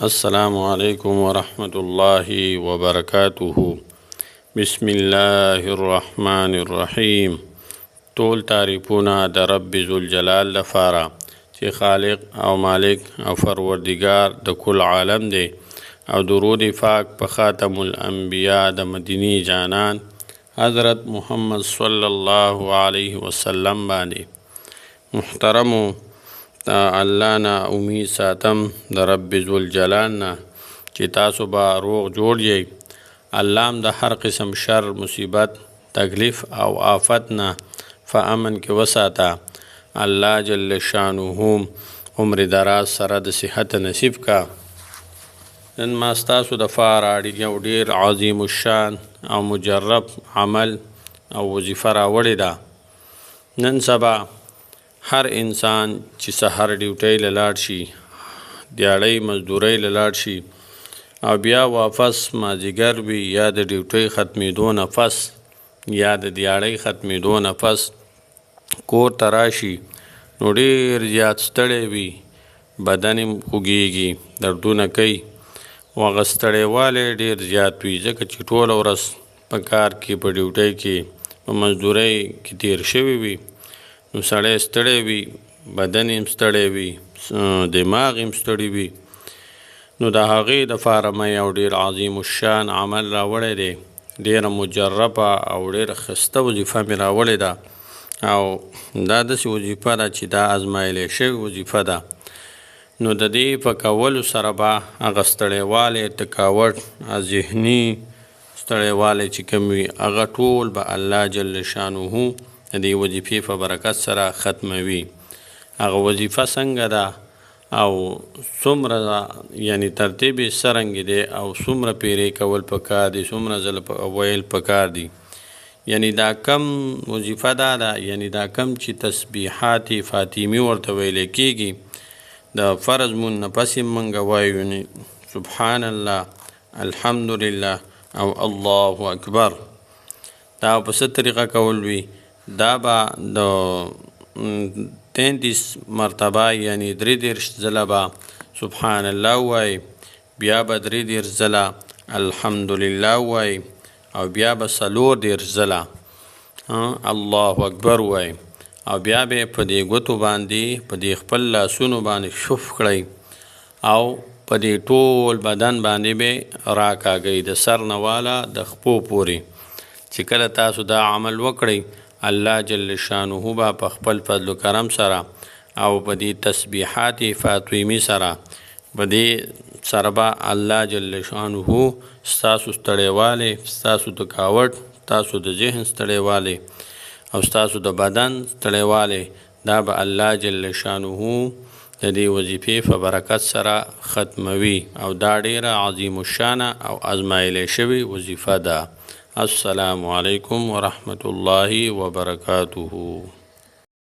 السلام علیکم ورحمۃ اللہ وبرکاتہ. بسم الله الرحمن الرحیم. ټول تعریفونه د رب ذوالجلال لپاره چې خالق او مالک او پروردگار د کل عالم دی، او درود پاک په خاتم الانبیاء د مدینی جانان حضرت محمد صلی الله علیه وسلم باندې. محترمو، الله نه امید ساتم د رب ذوالجلال نه چې تاسو به روغ جوړ یئ. الله هم د هر قسم شر، مصیبت، تکلیف او آفت نه په امن کې وساته. الله جل شانه عمر دراز سره د صحت نصیب کا. نن ما ستاسو د پاره یو ډیر عظیم الشان او مجرب عمل او وظیفه راوړې ده. نن سبا هر انسان چې سحر ډیوټۍ له لاړ شي، دیاړۍ مزدورۍ له لاړ شي، او بیا واپس مازدیګر وي، یا د ډیوټۍ ختمېدو نه پس یا د دیاړۍ ختمېدو نه پس کور ته راشي، نو ډېر زیات ستړی وي، بدن یې خوږېږي، دردونه کوي، او هغه ستړیوالی ډېر زیات وي، ځکه چې ټوله ورځ په کار کې، په ډیوټۍ کې، په مزدورۍ کې تیر شوي وي. نو سړی ستړی وي، بدن یې ستړی وي، دماغ یې ستړی وي. نو د هغې دپاره مې یو ډېر عظیم الشان عمل راوړی دی. ډېره مجربه او ډېره ښایسته وظیفه مې راوړې ده، او دا داسې وظیفه ده چې دا ازمایلی شوې وظیفه ده. نو د دې په کولو سره به هغه ستړیوالی، تکاوټ، ذهني ستړیوالی چې کوم وي، هغه ټول به الله جل شانه د دې وظیفې په برکت سره ختموي. هغه وظیفه څنګه ده او څومره یعنی ترتیب یې څرنګه دی او څومره پیرې کول پکار دي، څومره ځله ویل پکار دي. یعنی دا کم وظیفه ده، یعنی دا کم چې تسبیحات فاطمي ورته ویل کېږي، د فرض مون نه پس یې موږ وایو، یعنی سبحان الله، الحمدلله او الله اکبر. دا په څه طریقه کول وي؟ دا به د 33 مرتبه یعنی 33 ځله به سبحان الله وایي، بیا به 33 ځله الحمدلله وایي، او بیا به 34 ځله الله اکبر وایي، او بیا به په دې ګوتو باندې، په دې خپل لاسونو باندې شف کړئ، او په دې ټول بدن باندې به راکاږئ، د سر نه واله د خپو پورې. چې کله تاسو دا عمل وکړئ، الله جل شانه به په خپل فضل و کرم سره او په دې تسبیحات فاطمي سره، په دې سره به الله جل شانه ستاسو ستړیوالی، ستاسو تکاوټ، ستاسو د ذهن ستړیوالی او ستاسو د بدن ستړیوالی، دا به الله جل شانه د دې وظیفې په برکت سره ختموي. او دا ډیره عظیم الشانه او ازمایلی شوې وظیفه ده. السلام علیکم ورحمۃ اللہ وبرکاتہ.